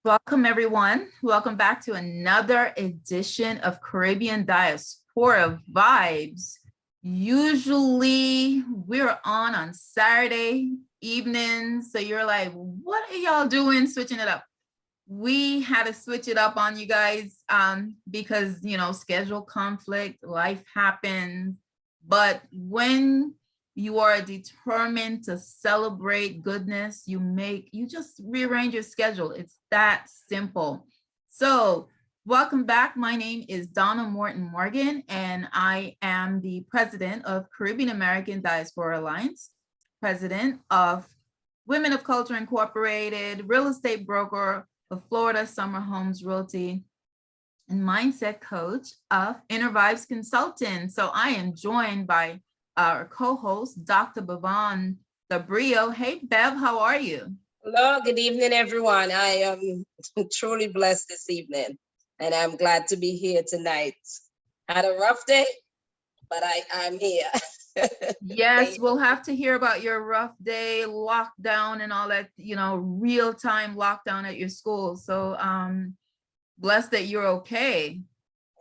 Welcome, everyone. Welcome back to another edition of Caribbean Diaspora Vibes. Usually we're on Saturday evenings. So you're like, what are y'all doing switching it up? We had to switch it up on you guys because, schedule conflict, life happens. But when you are determined to celebrate goodness, you just rearrange your schedule. It's that simple. So welcome back. My name is Donna Morton Morgan, and I am the president of Caribbean American Diaspora Alliance, president of Women of Culture Incorporated, real estate broker of Florida Summer Homes Realty, and mindset coach of Inner Vibes Consultant. So I am joined by our co-host, Dr. Bevan Dabrio. Hey, Bev, how are you? Hello, good evening, everyone. I am truly blessed this evening, and I'm glad to be here tonight. Had a rough day, but I'm here. Yes, we'll have to hear about your rough day, lockdown, and all that, real-time lockdown at your school. So blessed that you're okay.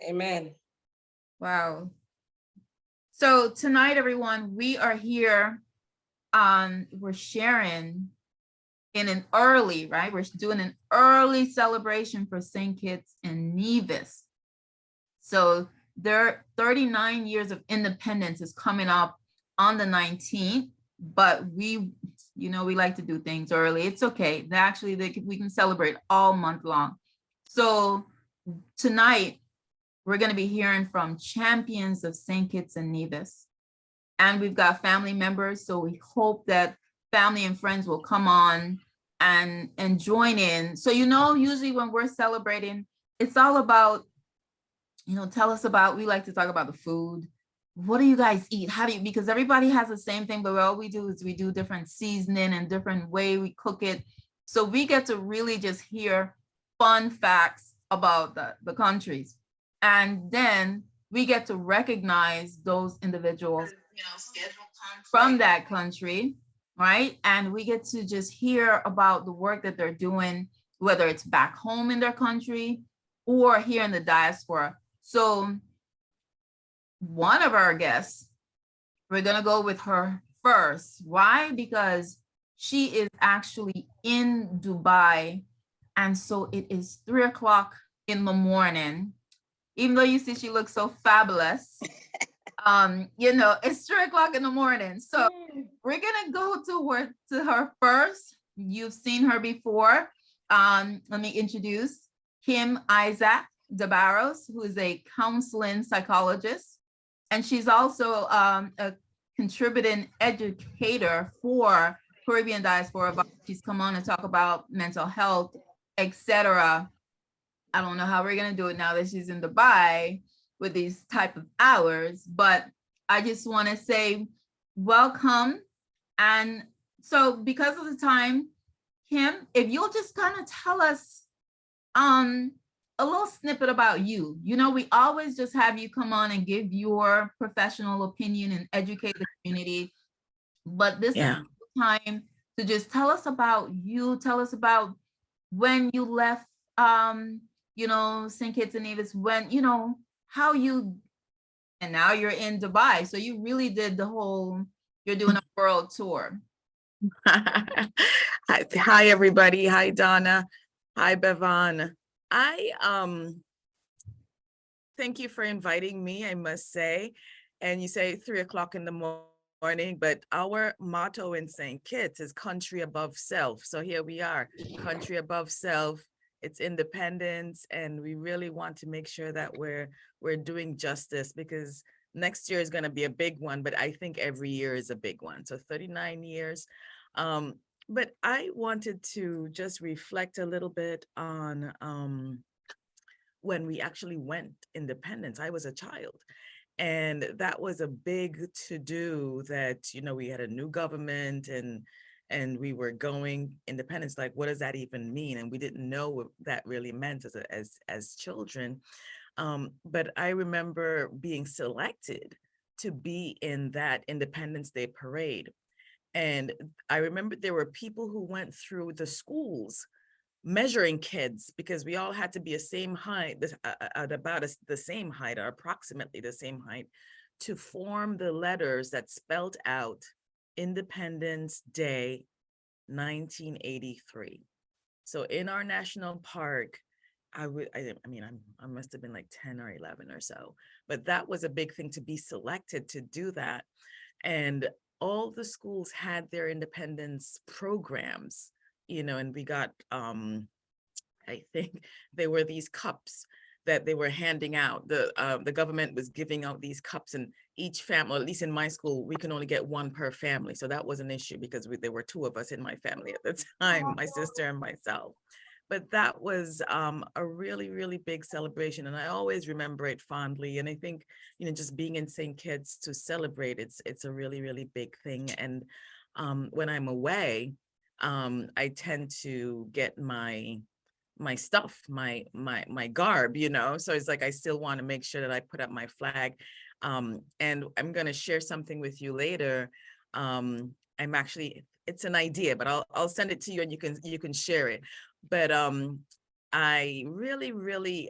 Amen. Wow. So tonight, everyone, we are here. We're sharing in an early, right? We're doing an early celebration for St. Kitts and Nevis. So their 39 years of independence is coming up on the 19th, but we like to do things early. It's okay. Actually, we can celebrate all month long. So tonight, we're going to be hearing from champions of St. Kitts and Nevis. And we've got family members, so we hope that family and friends will come on and join in. So, usually when we're celebrating, it's all about, tell us about, we like to talk about the food. What do you guys eat? Because everybody has the same thing, but all we do is we do different seasoning and different way we cook it. So we get to really just hear fun facts about the countries. And then we get to recognize those individuals, from that country, right? And we get to just hear about the work that they're doing, whether it's back home in their country or here in the diaspora. So one of our guests, we're going to go with her first. Why? Because she is actually in Dubai. And so it is 3 o'clock in the morning. Even though you see she looks so fabulous, it's 3 o'clock in the morning. So we're gonna go to her first. You've seen her before. Let me introduce Khym de Barros, who is a counseling psychologist, and she's also a contributing educator for Caribbean Diaspora. She's come on to talk about mental health, etc. I don't know how we're going to do it now that she's in Dubai with these type of hours, but I just want to say welcome. And so because of the time, Khym, if you'll just kind of tell us a little snippet about you. We always just have you come on and give your professional opinion and educate the community, but this is the time to just tell us about you. Tell us about when you left St. Kitts and Nevis, when, how you, and now you're in Dubai. So you really did you're doing a world tour. Hi, everybody. Hi, Donna. Hi, Bevan. Thank you for inviting me, I must say. And you say 3 o'clock in the morning, but our motto in St. Kitts is country above self. So here we are, country above self. It's independence, and we really want to make sure that we're doing justice, because next year is going to be a big one, but I think every year is a big one. So 39 years. But I wanted to just reflect a little bit on when we actually went independence. I was a child, and that was a big to-do that, we had a new government and we were going independence. Like, what does that even mean? And we didn't know what that really meant as children. But I remember being selected to be in that Independence Day parade. And I remember there were people who went through the schools measuring kids, because we all had to be a same height, at about the same height or approximately the same height, to form the letters that spelled out Independence Day 1983. So in our national park, I mean, I must have been like 10 or 11 or so, but that was a big thing to be selected to do that. And all the schools had their independence programs, and we got, I think they were these cups that they were handing out. The government was giving out these cups, and each family, or at least in my school, we can only get one per family. So that was an issue because there were two of us in my family at the time, my sister and myself. But that was a really, really big celebration. And I always remember it fondly. And I think, just being in St. Kitts to celebrate, it's a really, really big thing. And when I'm away, I tend to get my stuff, my garb, so it's like I still want to make sure that I put up my flag. And I'm going to share something with you later. I'm actually, it's an idea, but I'll send it to you and you can share it. But I really, really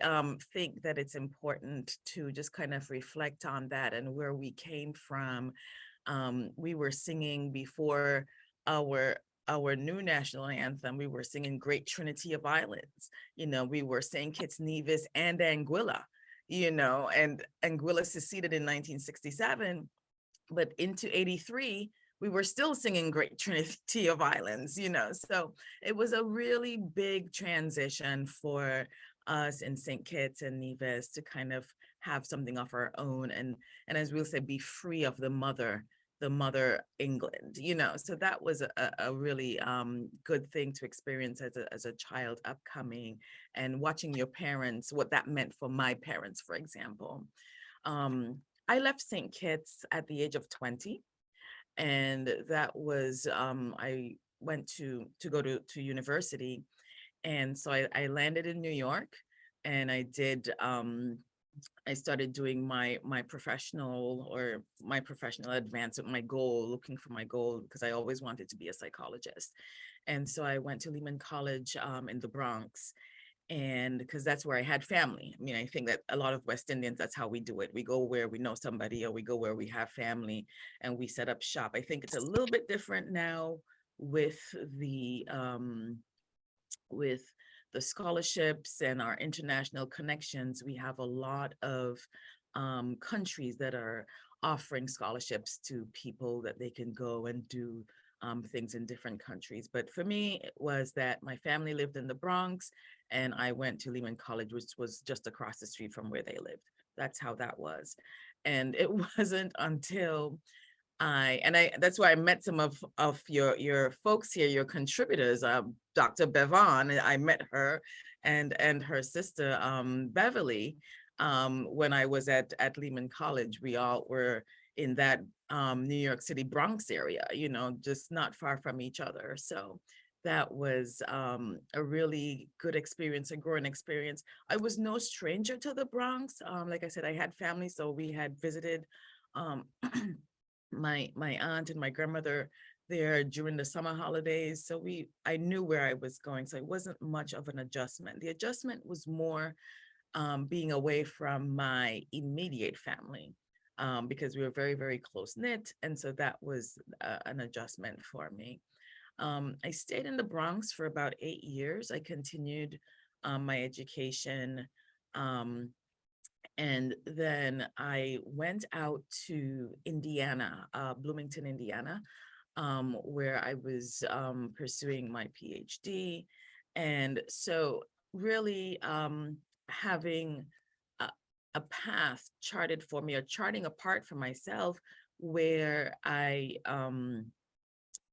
think that it's important to just kind of reflect on that and where we came from. We were singing before our new national anthem. We were singing Great Trinity of Islands. We were saying Kitts, Nevis, and Anguilla, and Anguilla seceded in 1967, but into 83, we were still singing Great Trinity of Islands, so it was a really big transition for us in St. Kitts and Nevis to kind of have something of our own, and as we'll say, be free of the mother England, so that was a really good thing to experience as a child upcoming, and watching your parents, what that meant for my parents, for example. I left St. Kitts at the age of 20. And that was, I went to go to university. And so I landed in New York, and I did, I started doing my professional advance, my goal, looking for my goal, because I always wanted to be a psychologist. And so I went to Lehman College in the Bronx, and because that's where I had family. I mean, I think that a lot of West Indians, that's how we do it. We go where we know somebody, or we go where we have family, and we set up shop. I think it's a little bit different now with the scholarships and our international connections. We have a lot of countries that are offering scholarships to people that they can go and do things in different countries. But for me, it was that my family lived in the Bronx, and I went to Lehman College, which was just across the street from where they lived. That's how that was. And it wasn't until that's why I met some of your folks here, your contributors, Dr. Bevan. I met her and her sister, Beverly, when I was at Lehman College. We all were in that New York City Bronx area, just not far from each other. So that was a really good experience, a growing experience. I was no stranger to the Bronx. Like I said, I had family, so we had visited my aunt and my grandmother there during the summer holidays. So I knew where I was going. So it wasn't much of an adjustment. The adjustment was more being away from my immediate family, because we were very, very close knit. And so that was an adjustment for me. I stayed in the Bronx for about 8 years. I continued my education. And then I went out to Indiana, Bloomington, Indiana, where I was pursuing my PhD. And so really having a path charted for me, or charting a part for myself, where I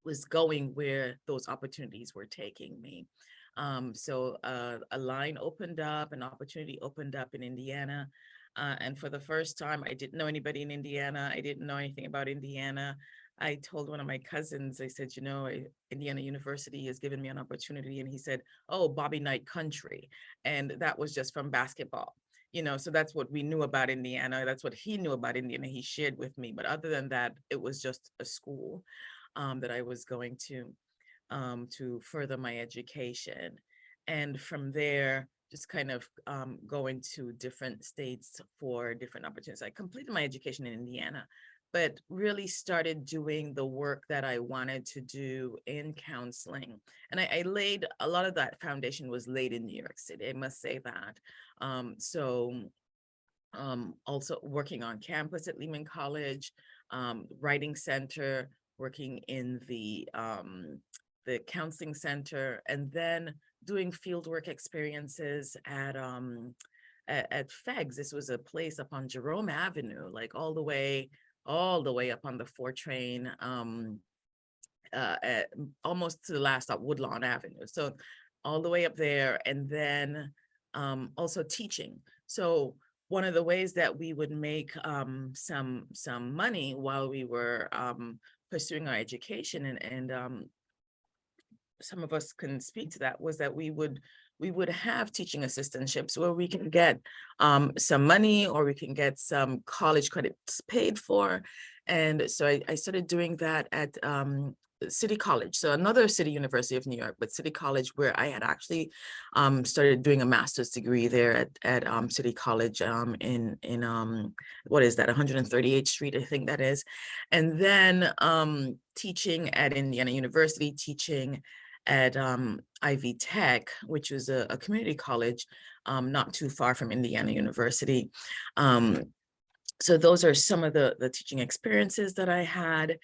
was going, where those opportunities were taking me. So a line opened up, an opportunity opened up in Indiana. And for the first time, I didn't know anybody in Indiana. I didn't know anything about Indiana. I told one of my cousins, I said, Indiana University has given me an opportunity. And he said, oh, Bobby Knight Country. And that was just from basketball. So that's what we knew about Indiana. That's what he knew about Indiana. He shared with me. But other than that, it was just a school that I was going to further my education. And from there, just kind of going to different states for different opportunities. I completed my education in Indiana, but really started doing the work that I wanted to do in counseling. And I laid, a lot of that foundation was laid in New York City, I must say that. Also working on campus at Lehman College, writing center, working in the counseling center, and then doing fieldwork experiences at FEGS. This was a place up on Jerome Avenue, like all the way up on the 4 train, almost to the last stop, Woodlawn Avenue. So all the way up there, and then also teaching. So one of the ways that we would make some money while we were pursuing our education, and some of us can speak to that, was that we would have teaching assistantships where we can get some money, or we can get some college credits paid for. And so I started doing that at City College, so another city university of New York, but City College, where I had actually started doing a master's degree there at City College in what is that, 138th Street, I think that is. And then teaching at Indiana University, teaching at Ivy Tech, which was a community college not too far from Indiana University. So those are some of the teaching experiences that I had.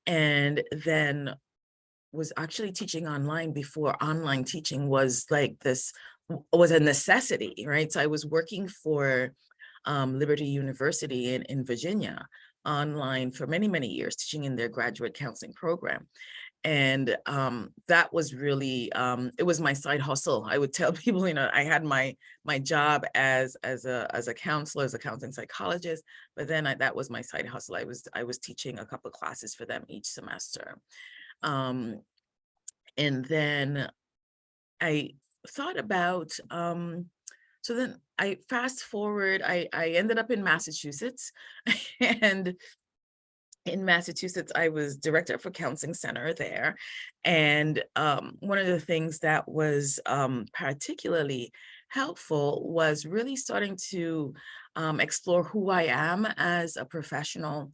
And then was actually teaching online before online teaching was like this, was a necessity, right? So I was working for Liberty University in Virginia online for many, many years, teaching in their graduate counseling program. And that was really, it was my side hustle. I would tell people, I had my job as a counselor, as a counseling psychologist, but then that was my side hustle. I was teaching a couple of classes for them each semester. And then I thought about, so then I fast forward, I ended up in Massachusetts, and in Massachusetts, I was director for counseling center there. And one of the things that was particularly helpful was really starting to explore who I am as a professional.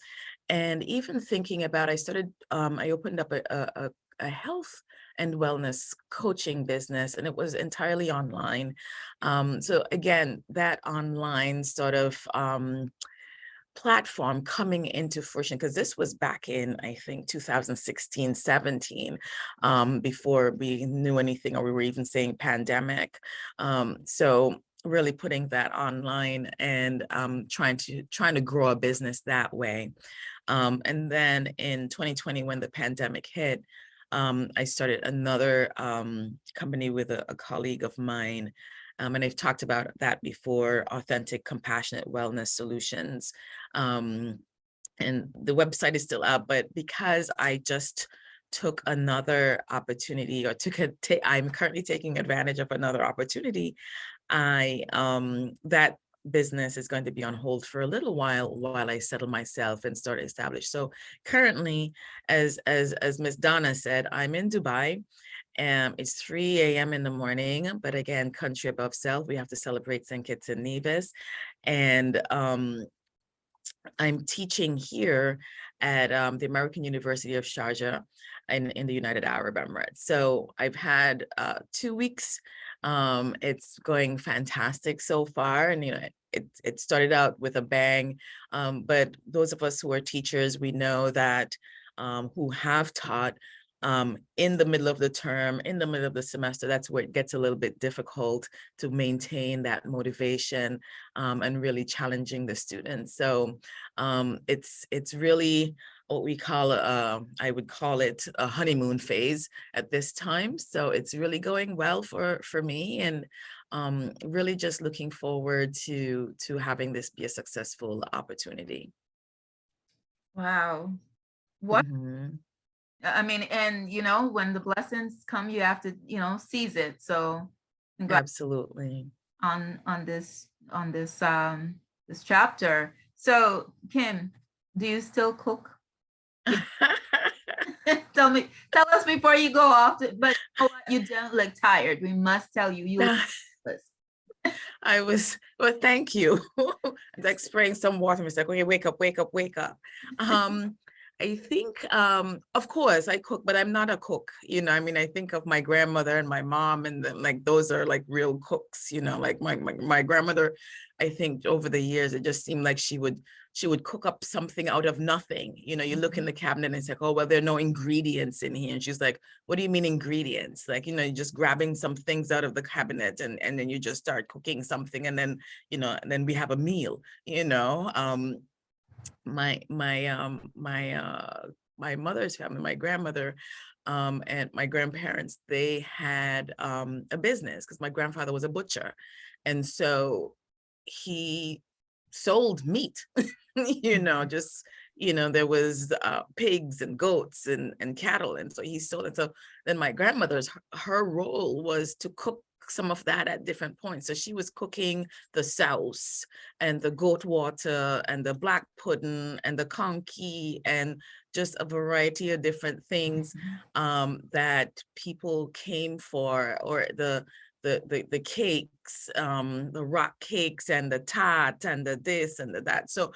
And even thinking about, I opened up a health and wellness coaching business, and it was entirely online. So again, that online sort of platform coming into fruition, because this was back in, I think, 2016, 17, before we knew anything, or we were even saying pandemic. So really putting that online and trying to grow a business that way. And then in 2020, when the pandemic hit, I started another company with a colleague of mine. And I've talked about that before, Authentic Compassionate Wellness Solutions. And the website is still out, but because I just took another opportunity, or I'm currently taking advantage of another opportunity, that business is going to be on hold for a little while I settle myself and start established. So currently, as Ms. Donna said, I'm in Dubai. It's 3 a.m. in the morning, but again, country above self, we have to celebrate St. Kitts and Nevis. And I'm teaching here at the American University of Sharjah in the United Arab Emirates. So I've had 2 weeks. It's going fantastic so far. And, it started out with a bang. But those of us who are teachers, we know that who have taught, in the middle of the term, in the middle of the semester, that's where it gets a little bit difficult to maintain that motivation and really challenging the students. So it's really what we call, I would call it a honeymoon phase at this time. So it's really going well for me, and really just looking forward to having this be a successful opportunity. Wow. What? Mhm. I mean, and when the blessings come, you have to, seize it. So Absolutely. on this this chapter. So Khym, do you still cook? Tell us before you go off, but you know what? You don't look tired. We must tell you, you look well, thank you. Like spraying some water. It's like, okay, wake up, wake up, wake up. I think, of course I cook, but I'm not a cook. You know, I mean, I think of my grandmother and my mom, and then, like, those are like real cooks, you know, like my grandmother. I think over the years, it just seemed like she would cook up something out of nothing. You know, you look in the cabinet and it's like, oh, well, there are no ingredients in here. And she's like, what do you mean ingredients? Like, you know, you're just grabbing some things out of the cabinet and then you just start cooking something. And then, you know, and then we have a meal, you know. My mother's family, my grandmother, and my grandparents, they had a business because my grandfather was a butcher. And so he sold meat, you know, just, you know, there was pigs and goats and cattle. And so he sold it. So then my grandmother's, her role was to cook some of that at different points. So she was cooking the souse and the goat water and the black pudding and the conky and just a variety of different things that people came for, or the cakes, the rock cakes and the tart and the this and the that. So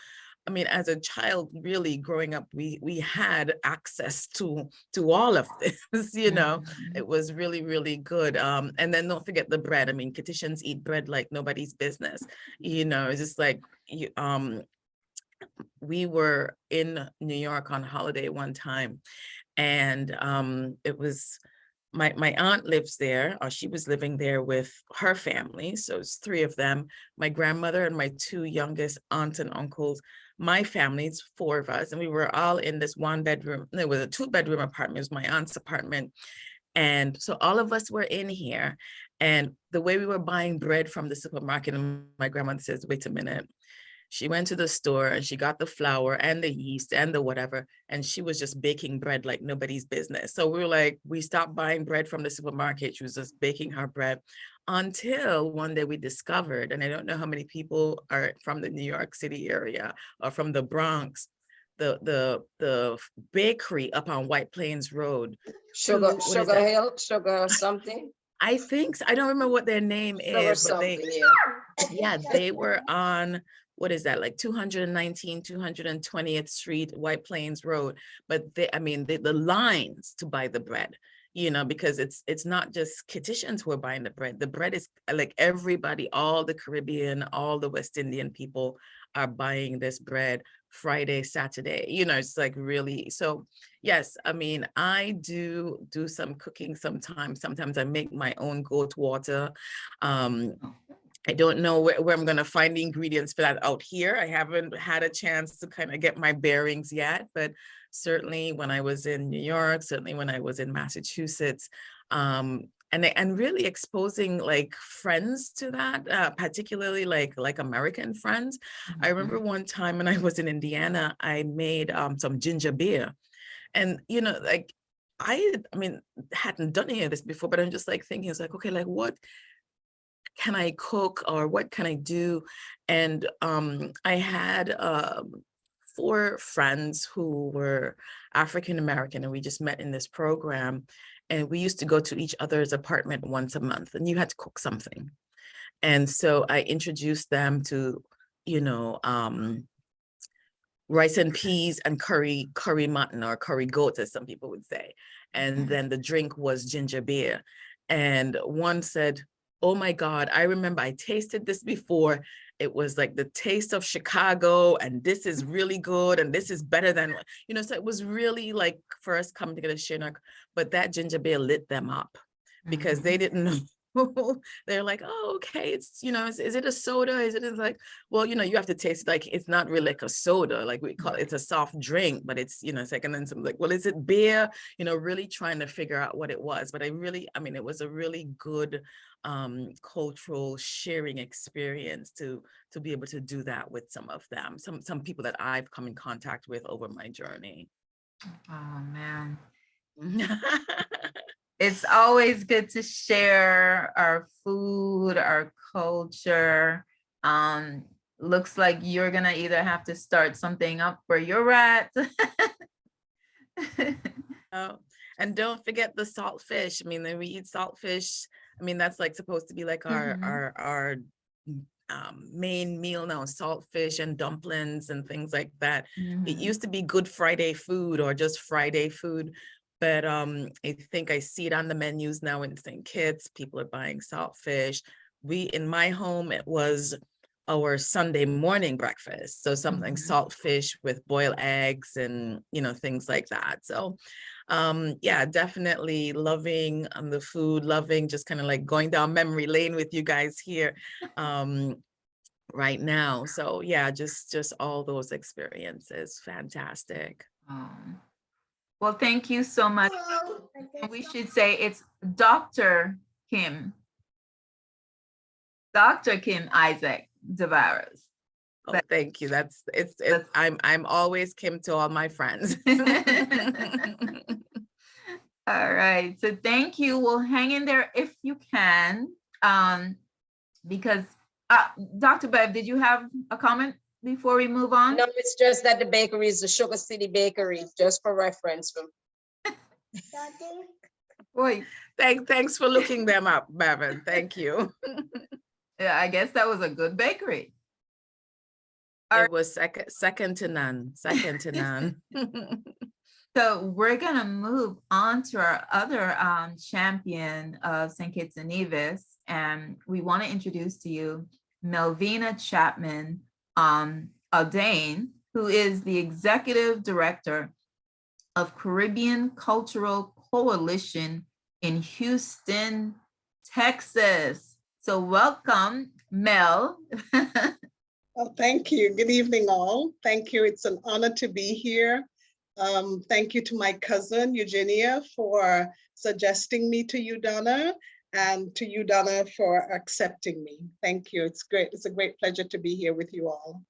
I mean, as a child, really growing up, we had access to all of this, you know. It was really, really good. And then don't forget the bread. I mean, Kittians eat bread like nobody's business, you know. It's just like we were in New York on holiday one time, and it was my aunt lives there, or she was living there with her family. So it's three of them, my grandmother and my two youngest aunts and uncles. My family's four of us, and we were all in this one bedroom. There was a 2-bedroom apartment. It was my aunt's apartment. And so all of us were in here, and the way we were buying bread from the supermarket, and my grandmother says, wait a minute. She went to the store and she got the flour and the yeast and the whatever, and she was just baking bread like nobody's business. So we were like, we stopped buying bread from the supermarket. She was just baking her bread until one day we discovered, and I don't know how many people are from the New York City area or from the Bronx, the bakery up on White Plains Road. Sugar that? Hill, sugar something. I think so. I don't remember what their name Sugar is, but they were on, what is that, like 219, 220th Street, White Plains Road. But I mean, the lines to buy the bread, you know, because it's not just Kittitians who are buying the bread. The bread is like everybody, all the Caribbean, all the West Indian people are buying this bread Friday, Saturday, you know. It's like really, so yes, I mean, I do some cooking sometimes. Sometimes I make my own goat water. I don't know where I'm going to find the ingredients for that out here. I haven't had a chance to kind of get my bearings yet, but certainly when I was in New York, certainly when I was in Massachusetts, and really exposing like friends to that, particularly like American friends. I remember one time when I was in Indiana, I made some ginger beer, and you know, like I mean, hadn't done any of this before, but I'm just like thinking, it's like, okay, like what can I cook or what can I do? And I had 4 friends who were African American, and we just met in this program, and we used to go to each other's apartment once a month, and you had to cook something. And so I introduced them to, you know, rice and peas and curry mutton, or curry goat, as some people would say. And then the drink was ginger beer. And one said, oh my God, I remember I tasted this before. It was like the taste of Chicago, and this is really good, and this is better than, you know, so it was really like first coming together, sharing, but that ginger beer lit them up because they didn't know. They're like, oh, okay, it's, you know, is it a soda? Is it like, well, you know, you have to taste it, like it's not really like a soda, like we call it, it's a soft drink, but it's, you know, it's like, and then some like, well, is it beer? You know, really trying to figure out what it was. But I mean, it was a really good cultural sharing experience to be able to do that with some of them, some people that I've come in contact with over my journey. Oh man. It's always good to share our food, our culture. Looks like you're gonna either have to start something up where you're at. Oh, And don't forget the salt fish. I mean, when we eat salt fish, I mean, that's like supposed to be like our main meal now, salt fish and dumplings and things like that. It used to be Good Friday food or just Friday food. But I think I see it on the menus now in St. Kitts. People are buying salt fish. In my home, it was our Sunday morning breakfast. So something salt fish with boiled eggs and, things like that. So yeah, definitely loving the food, loving just kind of like going down memory lane with you guys here right now. So yeah, just all those experiences. Fantastic. Well, thank you so much. We should say it's Dr. Khym. Dr. Khym Isaac de Barros. Oh, thank you. I'm always Khym to all my friends. All right. So thank you. We'll hang in there if you can. Because Dr. Bev, did you have a comment before we move on? No, it's just that the bakery is the Sugar City Bakery, just for reference. Boy, thanks for looking them up, Bevan. Thank you. Yeah, I guess that was a good bakery. It was second to none. So we're gonna move on to our other champion of St. Kitts and Nevis, and we want to introduce to you Melvina Chapman Audain, who is the executive director of Caribbean Cultural Coalition in Houston, Texas. So welcome, Mel. Oh, thank you. Good evening, all. Thank you. It's an honor to be here. Thank you to my cousin, Eugenia, for suggesting me to you, Donna, and to you, Donna, for accepting me. Thank you. It's great. It's a great pleasure to be here with you all.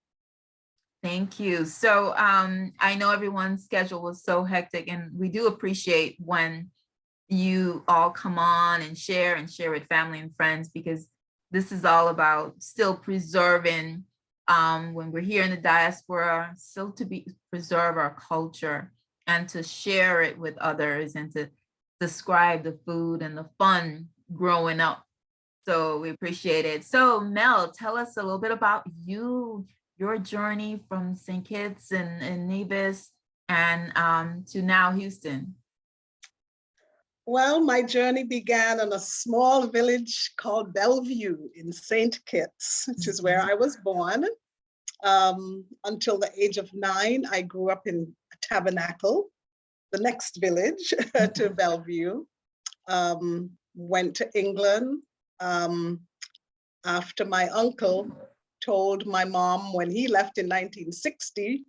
Thank you. So I know everyone's schedule was so hectic, and we do appreciate when you all come on and share with family and friends, because this is all about still preserving when we're here in the diaspora, still to preserve our culture and to share it with others and to describe the food and the fun growing up. So we appreciate it. So Mel, tell us a little bit about you, your journey from St. Kitts and Nevis and to now Houston. Well, my journey began in a small village called Bellevue in St. Kitts, which is where I was born. Until the age of 9, I grew up in Tabernacle, the next village to Bellevue. Went to England after my uncle told my mom when he left in 1960,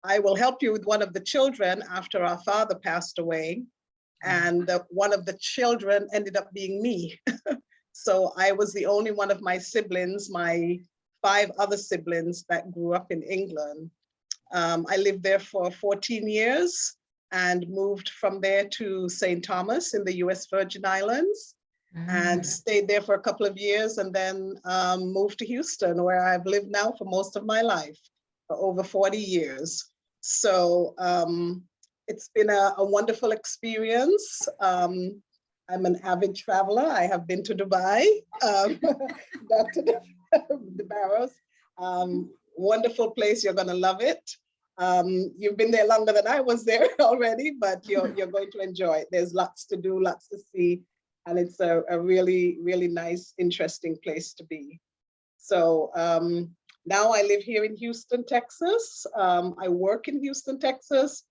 I will help you with one of the children after our father passed away. And one of the children ended up being me. So I was the only one of my siblings, my 5 other siblings that grew up in England. I lived there for 14 years and moved from there to St. Thomas in the US Virgin Islands and stayed there for a couple of years and then moved to Houston, where I've lived now for most of my life, for over 40 years. So it's been a wonderful experience. I'm an avid traveler. I have been to Dubai, Dr. Barros. Wonderful place. You're going to love it. You've been there longer than I was there already, but you're going to enjoy it. There's lots to do, lots to see, and it's a really, really nice, interesting place to be. So now I live here in Houston, Texas. I work in Houston, Texas.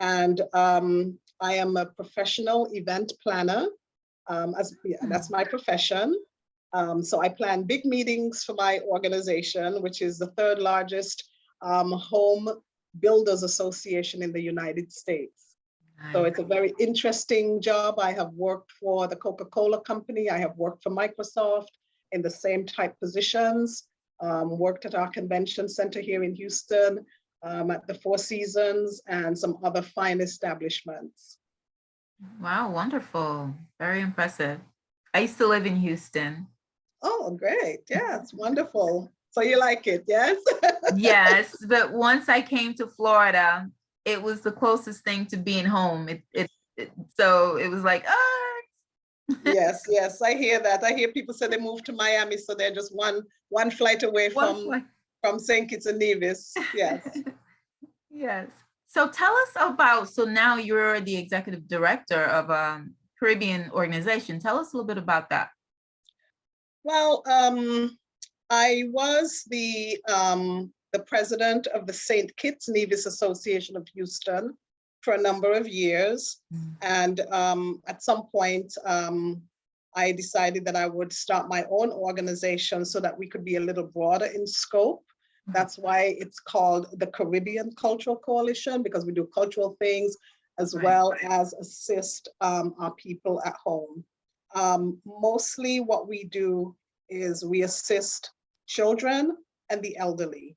And I am a professional event planner. That's my profession. So I plan big meetings for my organization, which is the 3rd largest home builders association in the United States. Nice. So it's a very interesting job. I have worked for the Coca-Cola company. I have worked for Microsoft in the same type positions, worked at our convention center here in Houston, at the Four Seasons and some other fine establishments. Wow, wonderful. Very impressive. I used to live in Houston. Oh, great. Yeah, it's wonderful. So you like it, yes? Yes, but once I came to Florida, it was the closest thing to being home. It So it was like, Yes, yes, I hear that. I hear people say they moved to Miami, so they're just one flight away from St. Kitts and Nevis. Yes. Yes. So tell us about, so now you're the executive director of a Caribbean organization. Tell us a little bit about that. Well, I was the president of the St. Kitts Nevis Association of Houston for a number of years. And at some point, I decided that I would start my own organization so that we could be a little broader in scope. That's why it's called the Caribbean Cultural Coalition, because we do cultural things as well as assist our people at home. Mostly what we do is we assist children and the elderly,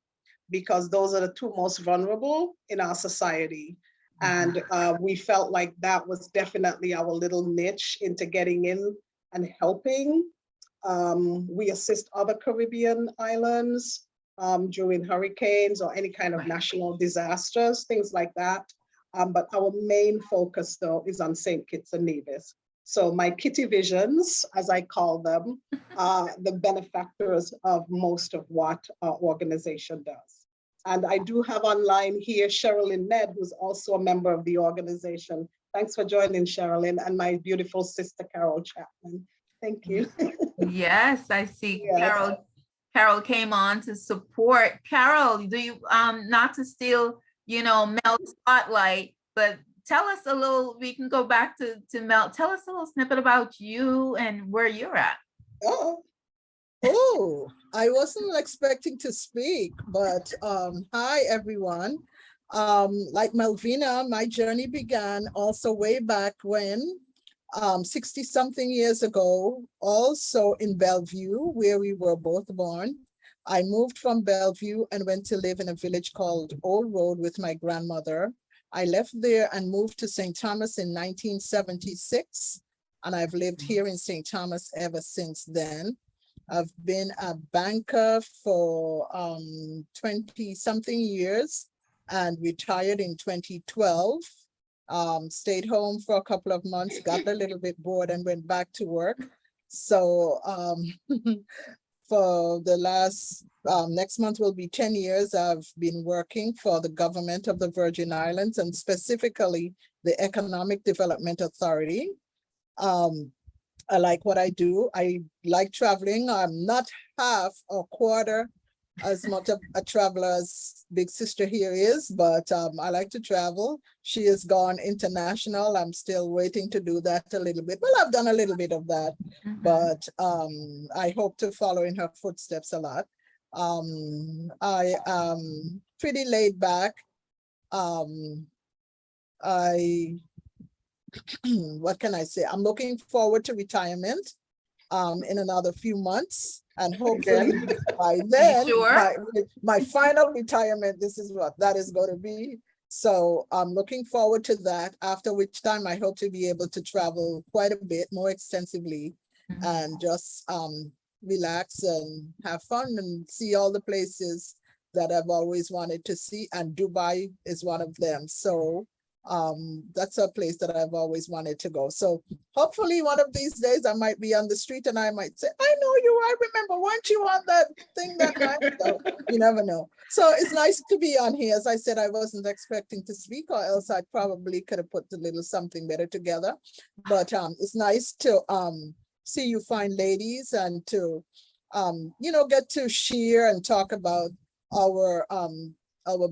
because those are the two most vulnerable in our society. And we felt like that was definitely our little niche into getting in and helping. We assist other Caribbean islands during hurricanes or any kind of national disasters, things like that. But our main focus though is on St. Kitts and Nevis. So my Kitty Visions, as I call them, are the benefactors of most of what our organization does. And I do have online here Sherilyn Ned, who's also a member of the organization. Thanks for joining, Sherilyn, and my beautiful sister, Carol Chapman. Thank you. Yes, I see. Yes. Carol came on to support. Carol, do you, not to steal, Mel's spotlight, but tell us a little, we can go back to Mel. Tell us a little snippet about you and where you're at. Oh, I wasn't expecting to speak, but hi, everyone. Like Melvina, my journey began also way back when, 60 something years ago, also in Bellevue, where we were both born. I moved from Bellevue and went to live in a village called Old Road with my grandmother. I left there and moved to St. Thomas in 1976, and I've lived here in St. Thomas ever since then. I've been a banker for 20 something years and retired in 2012. Stayed home for a couple of months, got a little bit bored and went back to work. So for the last, next month will be 10 years, I've been working for the government of the Virgin Islands and specifically the Economic Development Authority. I like what I do. I like traveling. I'm not half or quarter as much of a traveler as big sister here is, but I like to travel. She has gone international. I'm still waiting to do that a little bit. Well, I've done a little bit of that, but I hope to follow in her footsteps a lot. I am pretty laid back. What can I say? I'm looking forward to retirement in another few months. And hopefully by then, my final retirement, this is what that is going to be. So I'm looking forward to that, after which time I hope to be able to travel quite a bit more extensively and just relax and have fun and see all the places that I've always wanted to see. And Dubai is one of them. So that's a place that I've always wanted to go. So hopefully one of these days I might be on the street and I might say, I know you, I remember, weren't you on that thing that night? So you never know. So it's nice to be on here. As I said, I wasn't expecting to speak, or else I probably could have put a little something better together. But it's nice to see you fine ladies and to get to share and talk about our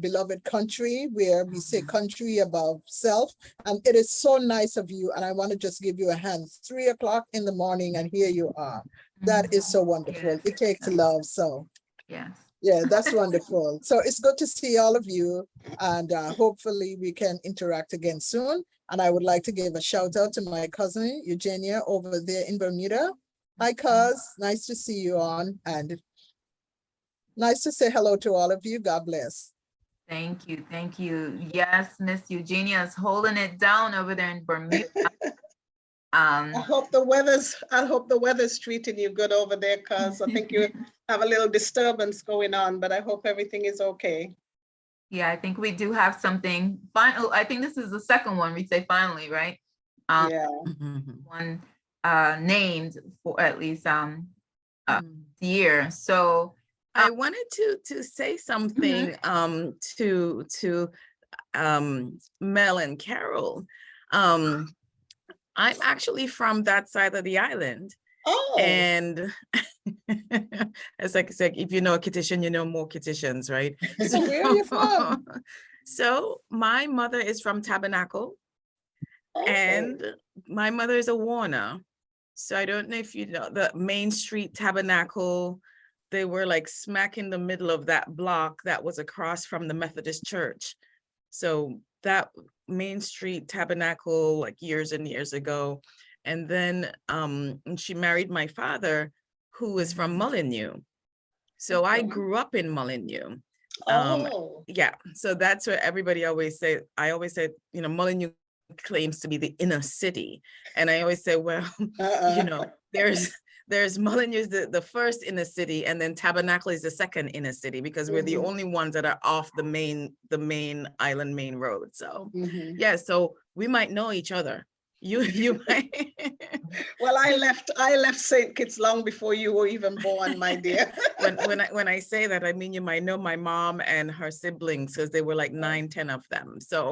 beloved country, where we say country above self. And it is so nice of you. And I want to just give you a hand. 3 o'clock in the morning and here you are. That is so wonderful. Yes. It takes love. So Yes. yeah, that's wonderful. So it's good to see all of you, and hopefully we can interact again soon. And I would like to give a shout out to my cousin Eugenia over there in Bermuda. Hi, cuz. Nice to see you on, and nice to say hello to all of you. God bless. Thank you. Thank you. Yes, Miss Eugenia is holding it down over there in Bermuda. I hope the weather's treating you good over there, cuz I think you have a little disturbance going on, but I hope everything is okay. Yeah, I think we do have something final. I think this is the second one we say finally, right? Yeah. one named for at least year. So I wanted to say something to Mel and Carol. I'm actually from that side of the island. Oh. And it's like if you know a Kittitian, you know more Kittitians, right? So where are you from? So my mother is from Tabernacle, and my mother is a Warner. So I don't know if you know the Main Street Tabernacle. They were like smack in the middle of that block that was across from the Methodist Church. So that Main Street Tabernacle, like years and years ago. And then she married my father, who is from Molyneux. So I grew up in Molyneux. Yeah, so that's what everybody always say. I always say, you know, Molyneux claims to be the inner city. And I always say, well, you know, there's Molyneux, the first inner city, and then Tabernacle is the second inner city, because we're the only ones that are off the main island main road. So yeah, so we might know each other. You might. Well, I left St. Kitts long before you were even born, my dear. when I say that, I mean you might know my mom and her siblings, because there were like 9-10 of them. So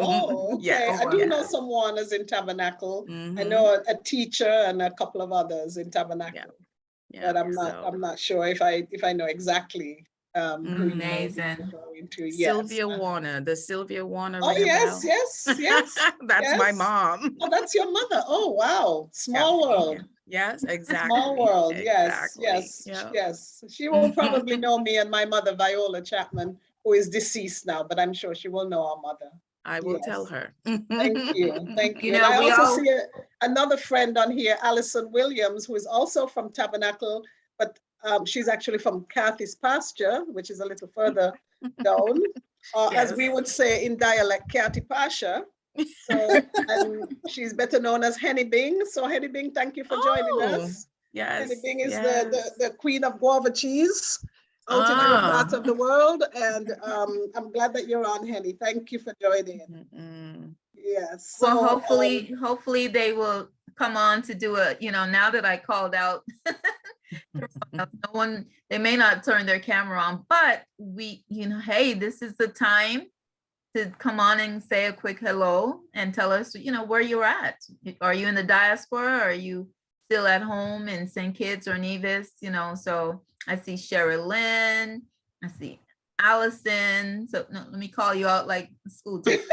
okay. yes, I do know some Warners in Tabernacle. I know a teacher and a couple of others in Tabernacle. But I'm not sure if I know exactly who amazing. Yes. Sylvia Warner, the Sylvia Warner. Oh yes. That's my mom. Oh, that's your mother. Oh wow, small world. Yes, exactly. Small world. Exactly. Yes. She will probably know me and my mother, Viola Chapman, who is deceased now, but I'm sure she will know our mother. I will tell her. Thank you. You And know, I also see another friend on here, Allison Williams, who is also from Tabernacle, but she's actually from Kathy's Pasture, which is a little further down, as we would say in dialect, Kathy Pasha. So, and she's better known as Henny Bing. So Henny Bing, thank you for joining us. Yes. Henny Bing is the queen of guava cheese out in our part of the world. And I'm glad that you're on, Henny. Thank you for joining. Yes. So, well, hopefully they will come on to do a, you know, now that I called out, they may not turn their camera on, but we, you know, hey, this is the time to come on and say a quick hello and tell us, you know, where you're at. Are you in the diaspora? Are you still at home in St. Kitts or Nevis? You know, so I see Sherilyn, I see Allison. So no, let me call you out like school teacher.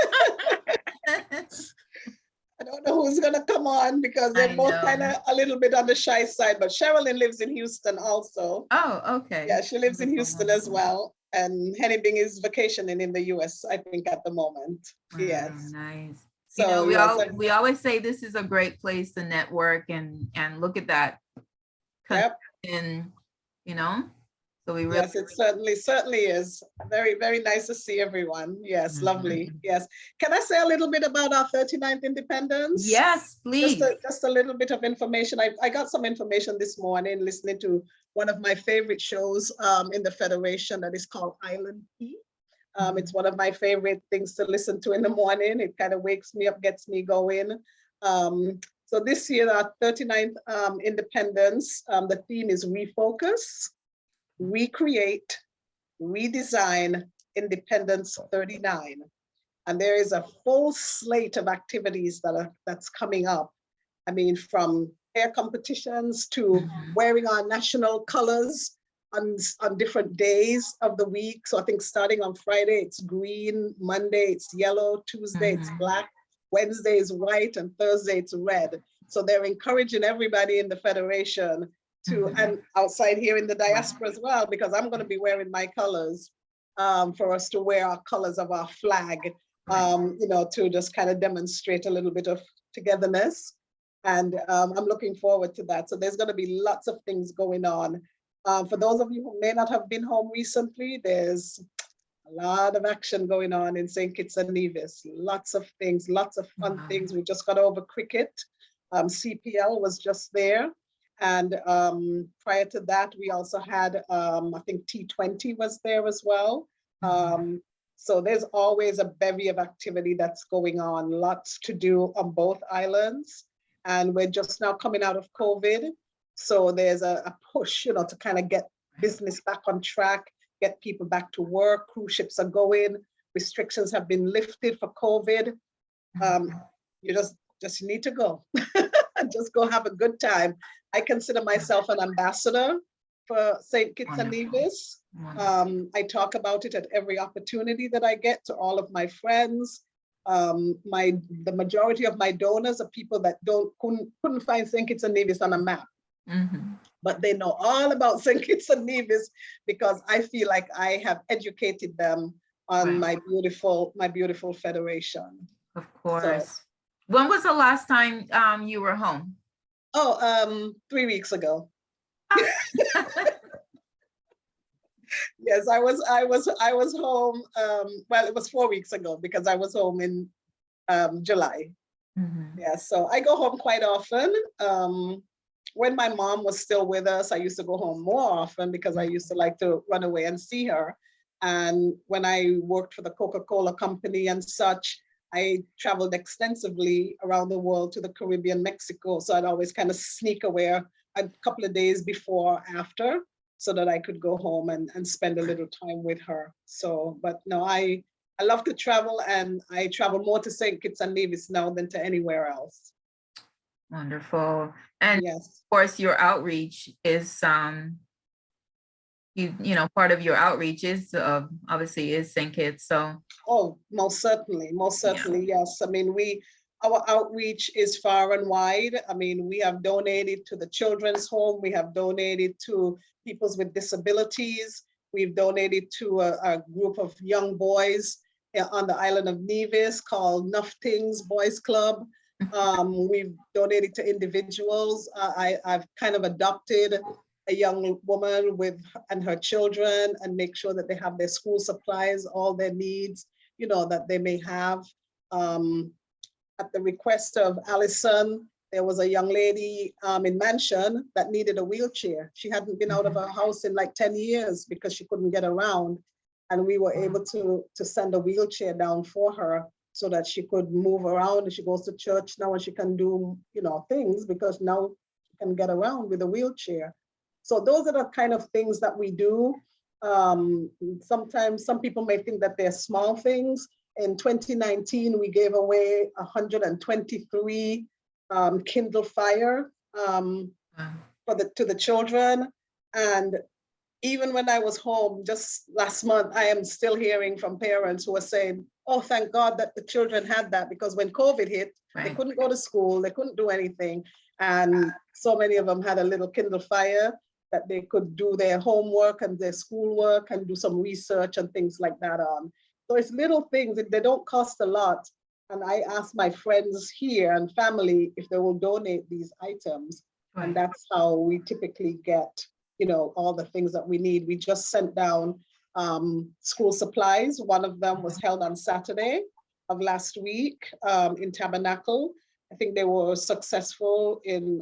I don't know who's gonna come on because they're both kind of a little bit on the shy side, but Sherilyn lives in Houston also. Oh, okay. Yeah, she lives in Houston as well. And Henny Bing is vacationing in the US, I think, at the moment. Yes. Nice. So you know, we always say this is a great place to network and look at that. Yep. And you know, so we really. Yes, it certainly is. Very, very nice to see everyone. Yes, lovely. Yes. Can I say a little bit about our 39th independence? Yes, please. Just a little bit of information. I got some information this morning listening to one of my favorite shows in the Federation that is called Island Key. It's one of my favorite things to listen to in the morning. It kind of wakes me up, gets me going. So this year, our 39th independence, the theme is refocus, recreate, redesign, Independence 39. And there is a full slate of activities that's coming up. I mean, from hair competitions to wearing our national colors on different days of the week. So I think starting on Friday, it's green, Monday, it's yellow, Tuesday, it's black, Wednesday is white, and Thursday, it's red. So they're encouraging everybody in the Federation to, and outside here in the diaspora as well, because I'm going to be wearing my colors, for us to wear our colors of our flag, you know, to just kind of demonstrate a little bit of togetherness. And I'm looking forward to that. So there's going to be lots of things going on. For those of you who may not have been home recently, there's a lot of action going on in St. Kitts and Nevis. Lots of things, lots of fun things. We just got over cricket. CPL was just there. And prior to that, we also had, I think T20 was there as well. So there's always a bevy of activity that's going on, lots to do on both islands. and we're just now coming out of COVID. So there's a push, to kind of get business back on track, get people back to work. Cruise ships are going. Restrictions have been lifted for COVID. You just need to go. Just go have a good time. I consider myself an ambassador for St. Kitts and Nevis. I talk about it at every opportunity that I get to all of my friends. The majority of my donors are people that couldn't find St. Kitts and Nevis on a map. But they know all about St. Kitts and Nevis because I feel like I have educated them on my beautiful federation. Of course. So, when was the last time you were home? 3 weeks ago. Yes, I was home. Well, it was 4 weeks ago because I was home in July. Yeah, so I go home quite often. When my mom was still with us, I used to go home more often because I used to like to run away and see her. And when I worked for the Coca-Cola company and such, I traveled extensively around the world to the Caribbean, Mexico. So I'd always kind of sneak away a couple of days before, after, so that I could go home and spend a little time with her. So, but no, I love to travel, and I travel more to St. Kitts and Nevis now than to anywhere else. Wonderful. And yes, of course, your outreach is, part of your outreach is obviously is St. Kitts. So. Oh, most certainly, yes. I mean, our outreach is far and wide. I mean, we have donated to the children's home. We have donated to people with disabilities. We've donated to a group of young boys on the island of Nevis called Nuff Things Boys Club. We've donated to individuals. I've kind of adopted a young woman and her children and make sure that they have their school supplies, all their needs, that they may have. At the request of Allison, there was a young lady in Mansion that needed a wheelchair. She hadn't been out of her house in like 10 years because she couldn't get around. And we were able to send a wheelchair down for her so that she could move around, and she goes to church now and she can do, things because now she can get around with a wheelchair. So those are the kind of things that we do. Sometimes some people may think that they're small things. In 2019, we gave away 123 Kindle Fire to the children. And even when I was home just last month, I am still hearing from parents who are saying, oh, thank God that the children had that, because when COVID hit, they couldn't go to school, they couldn't do anything. And so many of them had a little Kindle Fire that they could do their homework and their schoolwork and do some research and things like that on. So it's little things, they don't cost a lot. And I ask my friends here and family if they will donate these items. And that's how we typically get, all the things that we need. We just sent down school supplies. One of them was held on Saturday of last week in Tabernacle. I think they were successful in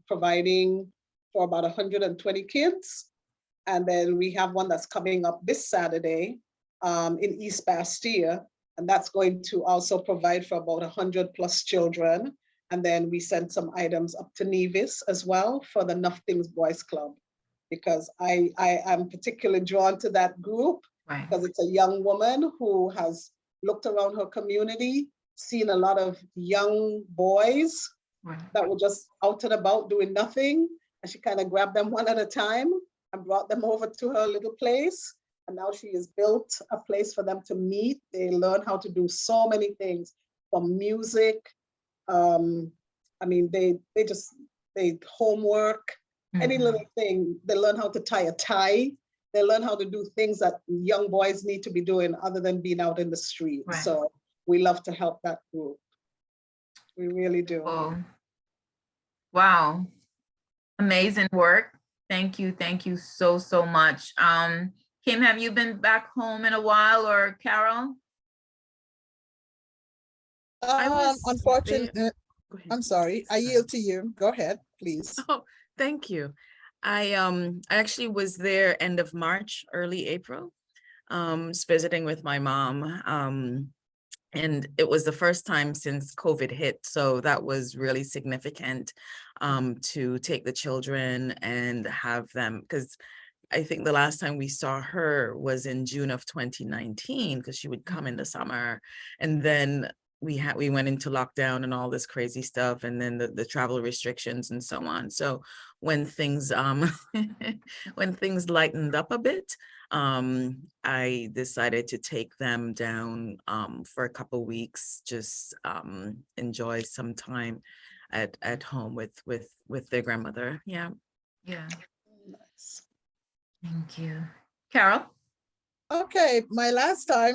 providing for about 120 kids. And then we have one that's coming up this Saturday in East Bastille, and that's going to also provide for about 100 plus children. And then we sent some items up to Nevis as well for the Nuff Things Boys Club, because I am particularly drawn to that group because it's a young woman who has looked around her community, seen a lot of young boys that were just out and about doing nothing. And she kind of grabbed them one at a time and brought them over to her little place. And now she has built a place for them to meet. They learn how to do so many things, from music. They homework, any little thing. They learn how to tie a tie. They learn how to do things that young boys need to be doing other than being out in the street. So we love to help that group. We really do. Oh. Wow. Amazing work. Thank you so much. Khym, have you been back home in a while, or Carol? Unfortunately, I'm sorry. I yield to you. Go ahead, please. Oh, thank you. I actually was there end of March, early April, visiting with my mom. And it was the first time since COVID hit. So that was really significant to take the children and have them, because I think the last time we saw her was in June of 2019, because she would come in the summer, and then we went into lockdown and all this crazy stuff, and then the travel restrictions and so on. So when things when things lightened up a bit, I decided to take them down for a couple weeks, just enjoy some time at home with their grandmother. Yeah. Yeah. Nice. Thank you. Carol? Okay, my last time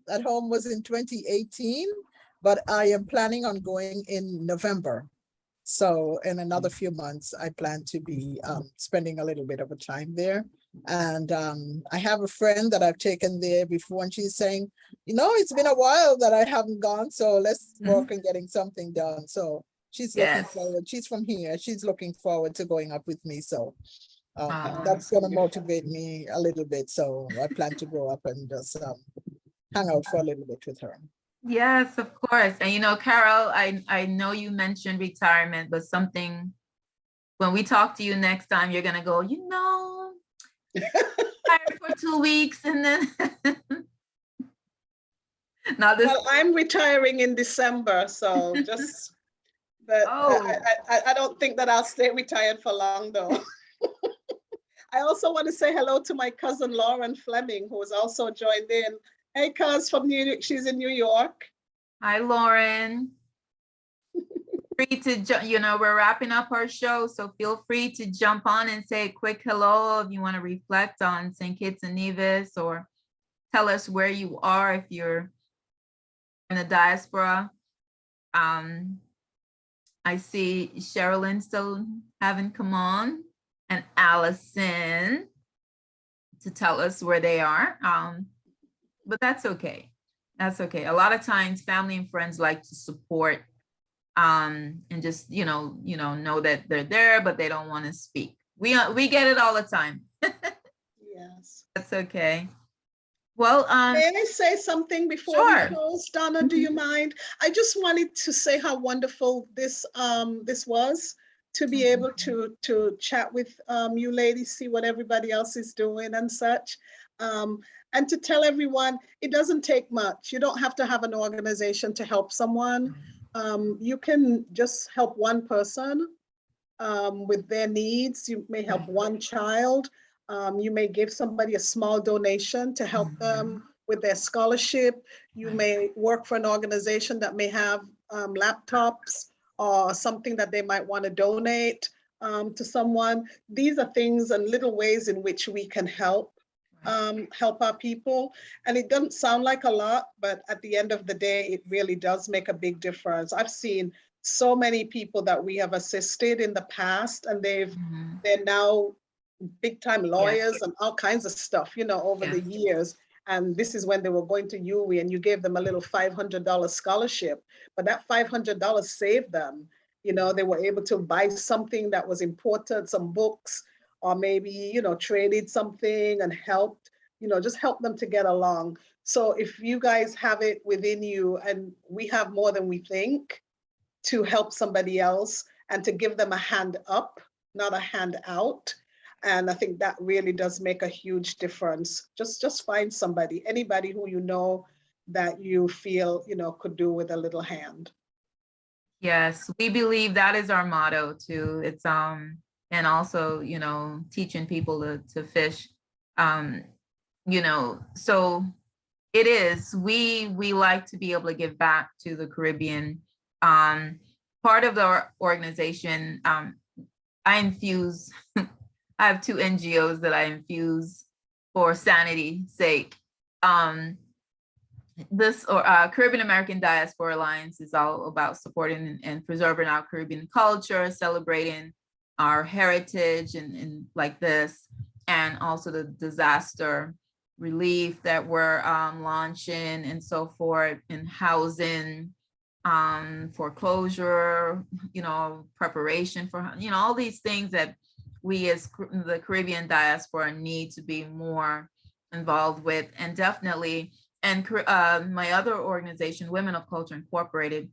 at home was in 2018, but I am planning on going in November. So in another few months, I plan to be spending a little bit of a time there. And I have a friend that I've taken there before, and she's saying, it's been a while that I haven't gone, so let's work on getting something done. So she's looking forward. She's from here. She's looking forward to going up with me. So that's going to motivate me a little bit. So I plan to go up and just hang out for a little bit with her. Yes, of course. And Carol, I know you mentioned retirement, but something, when we talk to you next time, you're going to go, retire for 2 weeks and then. Now this. Well, I'm retiring in December, so but I don't think that I'll stay retired for long though. I also want to say hello to my cousin Lauren Fleming, who has also joined in. Hey, cuz from New York. She's in New York. Hi, Lauren. Free to, we're wrapping up our show, so feel free to jump on and say a quick hello if you want to reflect on St. Kitts and Nevis, or tell us where you are if you're in the diaspora. I see Sherilyn still haven't come on, and Allison to tell us where they are. But that's okay. That's okay. A lot of times family and friends like to support and just, know that they're there, but they don't want to speak. We get it all the time. Yes. That's okay. Well, may I say something before we close? Donna, do you mind? I just wanted to say how wonderful this was, to be able to chat with you ladies, see what everybody else is doing and such. And to tell everyone, it doesn't take much. You don't have to have an organization to help someone. You can just help one person with their needs. You may help one child. You may give somebody a small donation to help them with their scholarship. You may work for an organization that may have laptops or something that they might want to donate to someone. These are things and little ways in which we can help our people. And it doesn't sound like a lot, but at the end of the day, it really does make a big difference. I've seen so many people that we have assisted in the past, and they're now big time lawyers and all kinds of stuff, over the years. And this is when they were going to UWI, and you gave them a little $500 scholarship, but that $500 saved them. They were able to buy something that was important, some books, or maybe, traded something and helped, just help them to get along. So if you guys have it within you, and we have more than we think, to help somebody else and to give them a hand up, not a hand out. And I think that really does make a huge difference. Just find somebody, anybody who that you feel, could do with a little hand. Yes, we believe that is our motto too. It's and also, teaching people to fish. So it is. We like to be able to give back to the Caribbean. Part of the organization, I infuse. I have 2 NGOs that I infuse for sanity's sake. This Caribbean American Diaspora Alliance is all about supporting and preserving our Caribbean culture, celebrating our heritage and like this, and also the disaster relief that we're launching and so forth, and housing, foreclosure, preparation for, all these things that we as the Caribbean diaspora need to be more involved with. And definitely, and my other organization, Women of Culture Incorporated,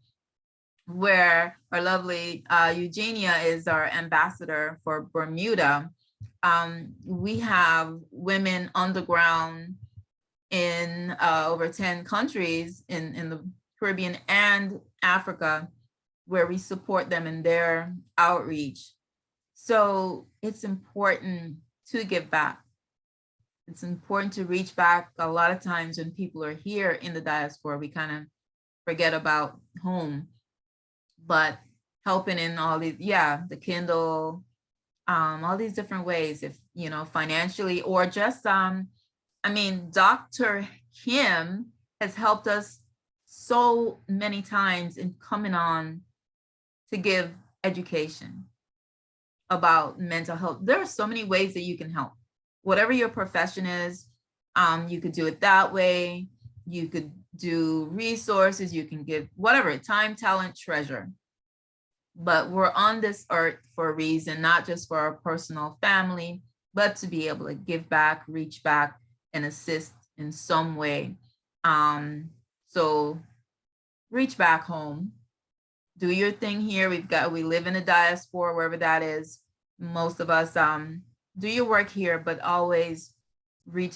where our lovely Eugenia is our ambassador for Bermuda. We have women on the ground in over 10 countries in the Caribbean and Africa, where we support them in their outreach. So it's important to give back. It's important to reach back. A lot of times when people are here in the diaspora, we kind of forget about home, but helping in all these, the Kindle, all these different ways, if, you know, financially or just, I mean, Dr. Khym has helped us so many times in coming on to give education about mental health. There are so many ways that you can help. Whatever your profession is, you could do it that way. You could do resources, you can give whatever, time, talent, treasure. But we're on this earth for a reason, not just for our personal family, but to be able to give back, reach back, and assist in some way. So reach back home, do your thing here. We live in a diaspora, wherever that is. Most of us, do your work here, but always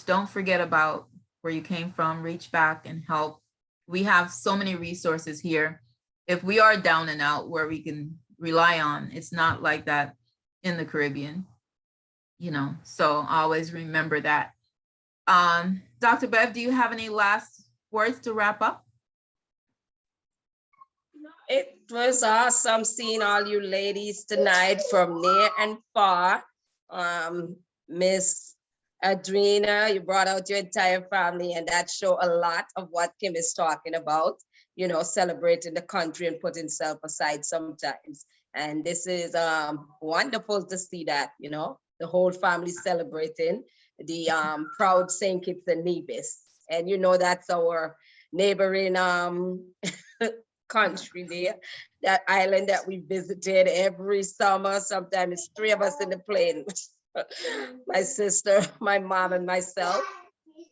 don't forget about where you came from, reach back and help. We have so many resources here. If we are down and out, where we can rely on, it's not like that in the Caribbean, you know, so always remember that. Dr. Bev, do you have any last words to wrap up? It was awesome seeing all you ladies tonight from near and far. Miss Adrena, you brought out your entire family, and that show a lot of what Khym is talking about, you know, celebrating the country and putting self aside sometimes. And this is wonderful to see that, you know, the whole family celebrating the proud St. Kitts and Nevis. And you know, that's our neighboring country there, that island that we visited every summer. Sometimes it's 3 of us in the plane. My sister, my mom, and myself,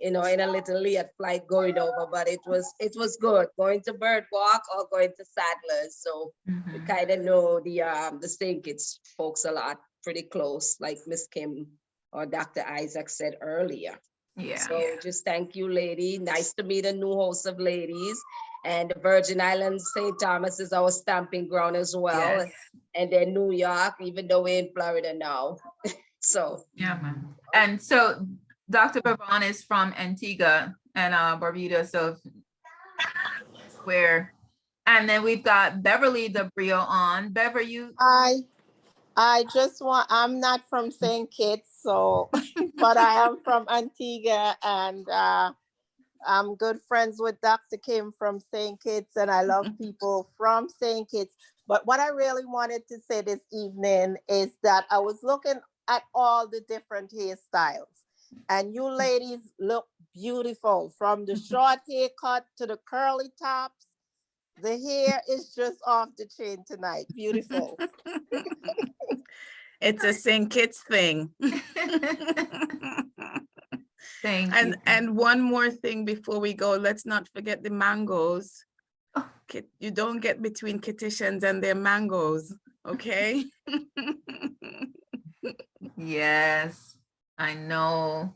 you know, in a little Leah flight going over, but it was good going to Bird Walk or going to Sadler's. So we kind of know the St. Kitts folks a lot, pretty close, like Miss Khym or Dr. Isaac said earlier. Yeah. So just thank you, lady. Nice to meet a new host of ladies. And the Virgin Islands, St. Thomas is our stamping ground as well. Yes. And then New York, even though we're in Florida now. So yeah, man. And so Dr. Bavon is from Antigua and Barbuda, so where, and then we've got Beverly Dabrio on. Bev, are you? I just want, I'm not from St. Kitts, so, but I am from Antigua, and I'm good friends with Dr. Khym from St. Kitts, and I love people from St. Kitts. But what I really wanted to say this evening is that I was looking at all the different hairstyles, and you ladies look beautiful, from the short haircut to the curly tops. The hair is just off the chain tonight. Beautiful. It's a St. Kitts thing. Thank you. And one more thing before we go, let's not forget the mangoes. You don't get between Kittitians and their mangoes, okay? Yes, I know,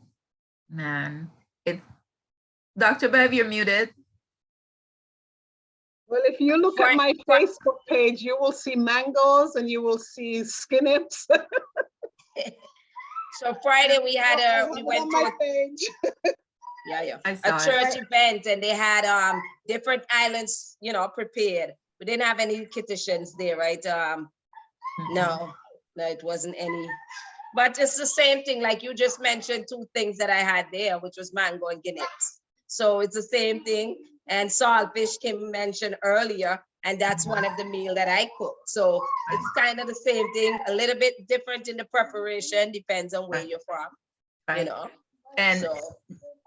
man. Dr. Bev, you're muted. Well, if you look at my Facebook page, you will see mangoes and you will see skinnips. So Friday we had we went to my page. a church event, and they had different islands, you know, prepared. We didn't have any Kittitians there, right? No, it wasn't any. But it's the same thing, like you just mentioned 2 things that I had there, which was mango and guineas. So it's the same thing. And saltfish Khym mentioned earlier, and that's one of the meal that I cook. So it's kind of the same thing, a little bit different in the preparation, depends on where you're from, you know. And so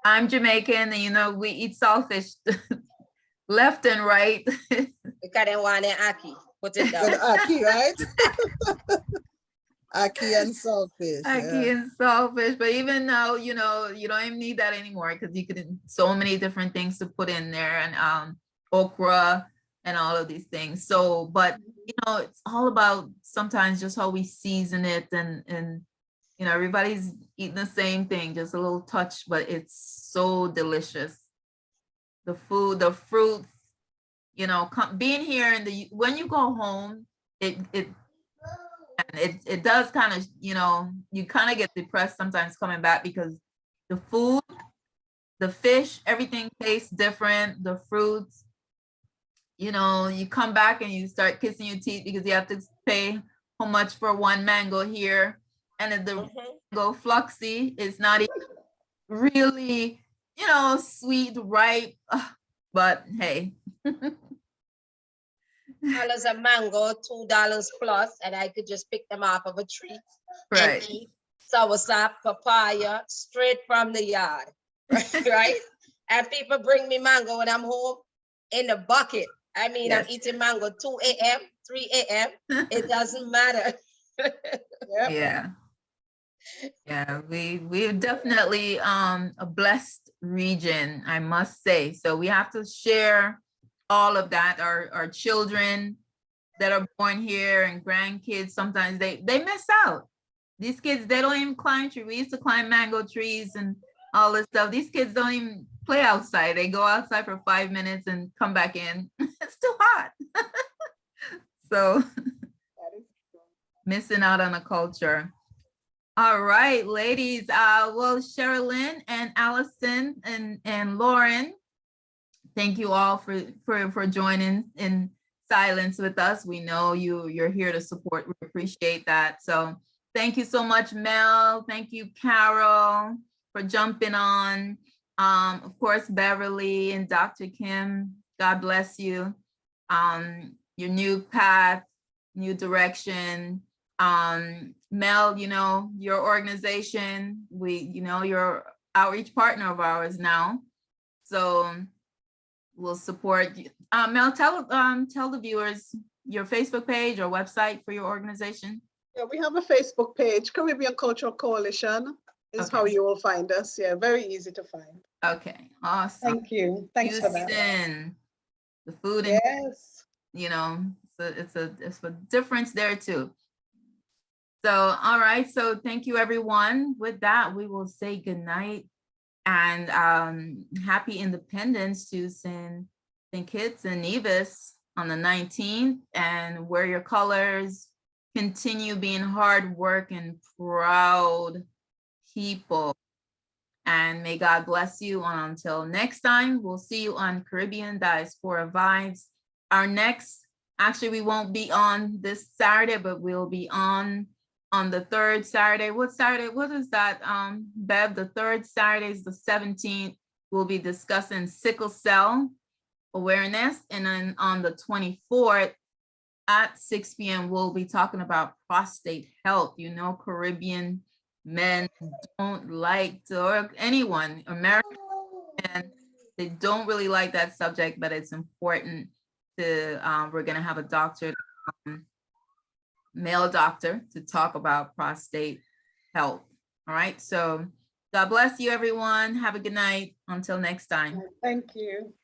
I'm Jamaican, and you know, we eat saltfish left and right. Because they want an aki, put it down. Aki, right? Ackee and saltfish. Ackee Yeah. and saltfish, but even now, you don't even need that anymore because you could so many different things to put in there and okra and all of these things. So, but it's all about sometimes just how we season it and everybody's eating the same thing, just a little touch, but it's so delicious. The food, the fruits, being here when you go home, it does kind of, you kind of get depressed sometimes coming back because the food, the fish, everything tastes different. The fruits, you come back and you start kissing your teeth because you have to pay how much for one mango here. And if the mango fluxy is not even really, sweet, ripe, but hey. $2 a mango, $2 plus, and I could just pick them off of a tree and eat. Soursop, papaya, straight from the yard, right? And people bring me mango when I'm home in a bucket. I mean, yes. I'm eating mango 2 a.m., 3 a.m. It doesn't matter. Yep. Yeah, we're definitely a blessed region, I must say. So we have to share all of that. Our children that are born here and grandkids, sometimes they miss out. These kids, they don't even climb trees. We used to climb mango trees and all this stuff. These kids don't even play outside. They go outside for 5 minutes and come back in. It's too hot. So missing out on a culture. All right, ladies. Well, Sherilyn and Allison and Lauren, thank you all for joining in silence with us. We know you're here to support. We appreciate that. So thank you so much, Mel. Thank you, Carol, for jumping on. Of course, Beverly and Dr. Khym, God bless you. Your new path, new direction. Mel, your organization, you're outreach partner of ours now. So we'll support you. Mel, tell the viewers your Facebook page or website for your organization. Yeah, we have a Facebook page, Caribbean Cultural Coalition is how you will find us. Yeah, very easy to find. Okay, awesome. Thank you. Thanks for that. The food, yes. It's a difference there too. So, all right. So thank you, everyone. With that, we will say good night and happy Independence to St. Kitts and Nevis on the 19th, and wear your colors, continue being hard work and proud people. And may God bless you. Until next time, we'll see you on Caribbean Diaspora Vibes. Our next, actually, we won't be on this Saturday, but we'll be on the third Saturday. What Saturday? What is that, Bev? The third Saturday is the 17th. We'll be discussing sickle cell awareness. And then on the 24th at 6 p.m., we'll be talking about prostate health. Caribbean men don't like to, or anyone, American, and they don't really like that subject, but it's important to, we're going to have a doctor, male doctor, to talk about prostate health. All right. So God bless you, everyone. Have a good night. Until next time. Thank you.